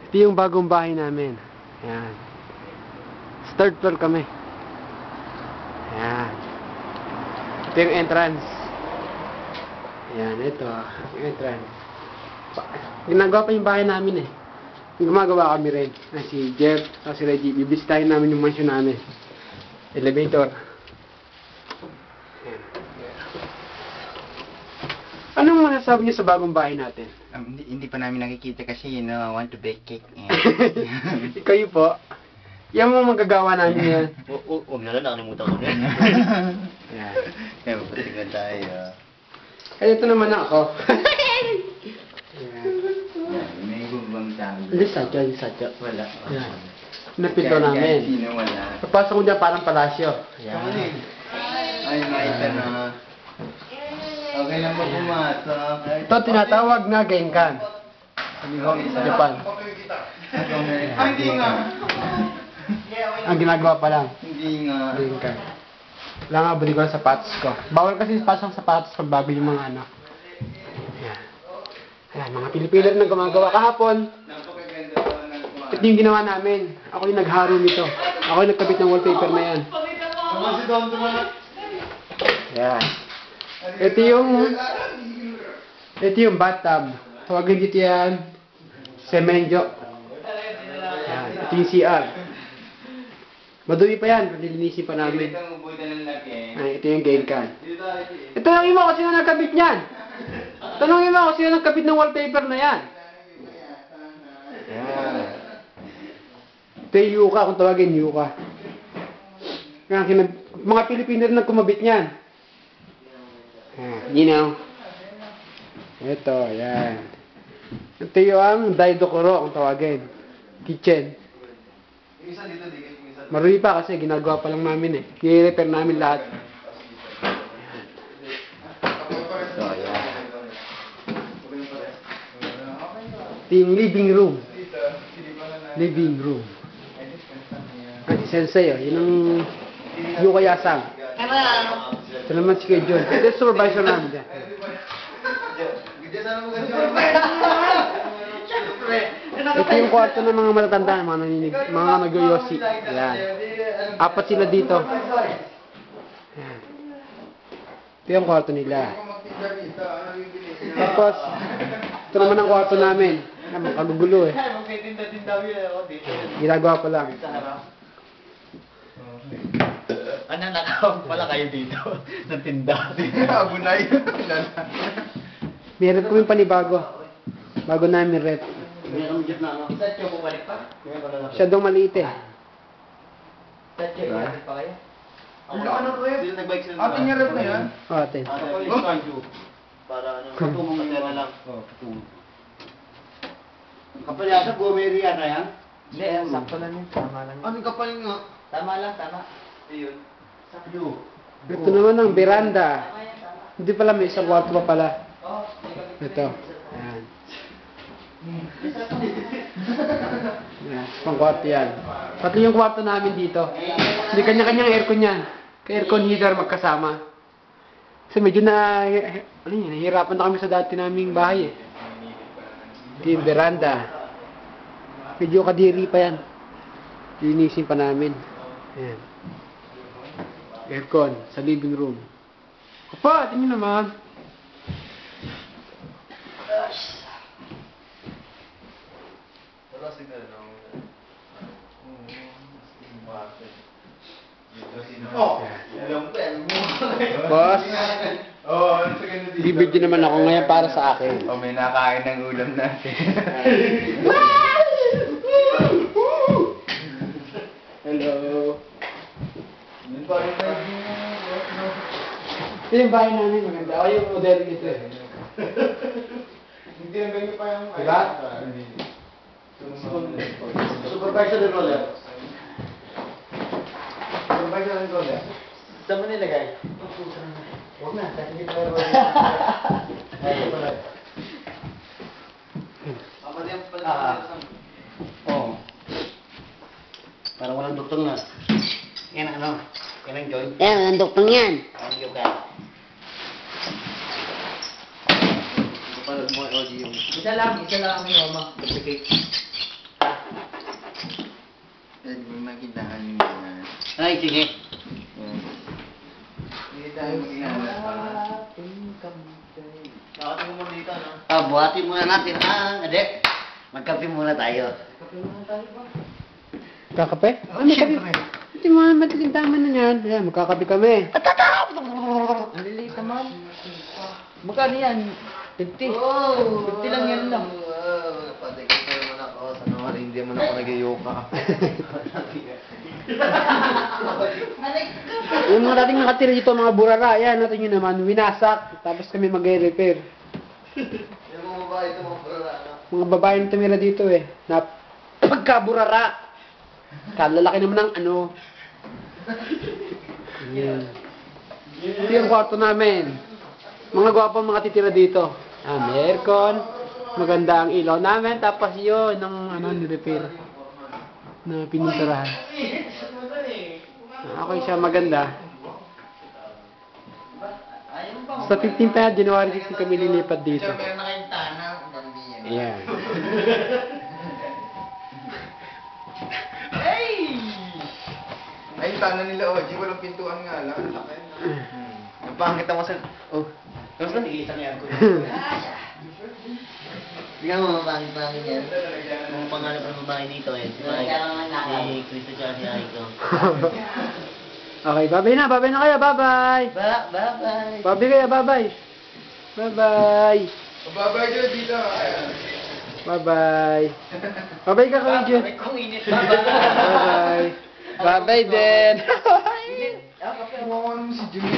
Ito yung bagong bahay namin. Ayan. Third floor kami. Ayan. Ito yung entrance. Ayan, ito. Yung entrance. Ginagawa pa yung bahay namin eh. Gumagawa kami rin. Si Jeff, si Reggie. Bibisitahin namin yung mansion namin. Elevator. Ayan. Anong masasabi niyo sa bagong bahay natin? Hindi pa namin nakikita kasi, I want to bake cake. Kayo po? Yan mo magagawa namin yan. Huwag na lang, nakalimutan ko na. Yan. Kaya magpatigan tayo. Ay, ito naman ako. Yan. May gubang tayo. Lisatyo. Wala. Yan. Napito namin. Sino wala? Papasok ko dyan parang palasyo. Yan. Ay, maita na. Okay lang ba pumasok? Ito tinatawag na genkan. Sa Japan. Ay, hindi nga. Ang ginagawa pa lang. Hindi nga. Genkan. Wala nga, buli ko ang sapatos ko. Bawal kasi pasang sapatos pag bago yung mga ano. Ayan. Ayan, mga Pilipino rin ang gumagawa kahapon. Ito yung ginawa namin. Ako yung nagharo nito. Ako yung nagkabit ng wallpaper na yan. Ayan. Ito yung bathtub. Tawagin dito yan. Semenyo. Ayan. Ito yung CR. Madumi pa yan. Nilinisin pa namin. Ay, ito yung genkan. Tanongin mo kung sino nagkabit niyan. Tanongin mo kung sino nagkabit ng wallpaper na yan. Ayan. Ito yung yuka, kung tawagin yuka. Mga Pilipino rin nagkumabit niyan. You know. Ito, yan. Ito yung daidokoro, kung tawagin. Kitchen. Marumi pa kasi ginagawa pa lang namin eh. I-repair namin lahat. So, yan. Ito yung living room. Living room. Ay, sensei oh. Yun ang Yuka Yasang. Ito naman si Kuya John. Ito yung supervisor namin dyan. Ito yung kwarto ng mga matatanda, mga naninig, mga nag-yosi. Ayan. 4 sila dito. Ayan. Ito yung kwarto nila. Tapos, ito naman ang kwarto namin. Ayan, makagugulo eh. Ginagawa pa lang. Ano, nakawag pala kayo dito ng tinda. Abunay. Meron kami panibago. Bago namin rep. Meron dyan na ako. Saan siya bumalik pa? Masyadong maliit eh. Saan siya bumalik pa kayo? Ano ko eh? Sila nagbike sila. Atin niya rin na yan? O, atin. Para ano, patungo ka na lang. Oo, patungo. Kapal yata, bumiri na yan? Hindi, sakto lang yun. Tama lang. Ano kapal nga? Tama lang, tama. Ayun. Sakto. Ito naman ang veranda. Tama yan, tama. Hindi pala, may isang kwarto pa pala. Oo. Ito. Ayan. Ayan, pang kwarto yan. Pati yung kwarto namin dito. Hindi kanya-kanyang aircon yan. Ka-aircon heater magkasama. Kasi medyo ano yun, nahihirapan na kami sa dati naming bahay eh. Ito yung veranda. Medyo kadiri pa yan. Linisin pa namin. Ayan. Aircon sa living room. Papa, tingin naman. Boss, bibidyo naman ako ngayon para sa akin. O, may nakain ng ulam natin. Hello. Yun pa rin tayo. Ito yung bahay namin maganda. Ako yung model dito eh. Hindi lang ganyan pa yung... Diba? Supervisor ng roller. Supervisor ng roller. Saan mo nilagay? Huwag na, kasi hindi pa Oo. Parang walang duktong na. Yan ang ano? Yan ang joint. Eh, walang duktong yan. Ang yoga. Isa lang ang mama. Kasi Ay, sige. Hindi tayo mag-ingat. Bakit mo muna dito, no? Buhatin muna natin ang... Ade, magkape muna tayo. Kakape? Ah, may kape. Hindi mo madaling tama na yan. Ayan, magkakape kami. Ang liliit naman. Magkano yan? 50. 50 lang yan lang. Patigil ko naman ako. Sana nga rin hindi naman ako nag-yoka. Yung mga dating nakatira dito, mga burara, yan, natin yun naman, winasak. Tapos kami mag-repair. Yung mga babae ito, mga pala, ano? Mga babae na tumira dito eh, na pagkaburara. Kalalaki naman ng ano. Yan. Ito yung kwarto namin. Mga gwapong mga titira dito. May aircon, maganda ang ilaw namin, tapos yun, ng ano, ni-repair na pininturahan. Okay siya, maganda. Sa 15 pa, January 16 kami lilipat dito. Meron na kayong tanang. Dandi yan. Ayan. Ay, tanan nila, Oji. Walang pintuan nga lang. Laki na. Ang pangit naman sa... Oh. Tapos na, nag-iisang yan ko. Tingnan mo, mapangit-pangit yan. Kung pangalan ng babae dito eh. Si Krista tsaka si Aiko. Okay, babay na kayo, bye-bye. Bye-bye. Babay kayo, bye-bye. Bye-bye. Babay dyan dito. Bye-bye. Bye-bye ka, Kuya Jun. Kung init, bye-bye. Bye-bye. Bye-bye din. Kumawa naman si Jimmy.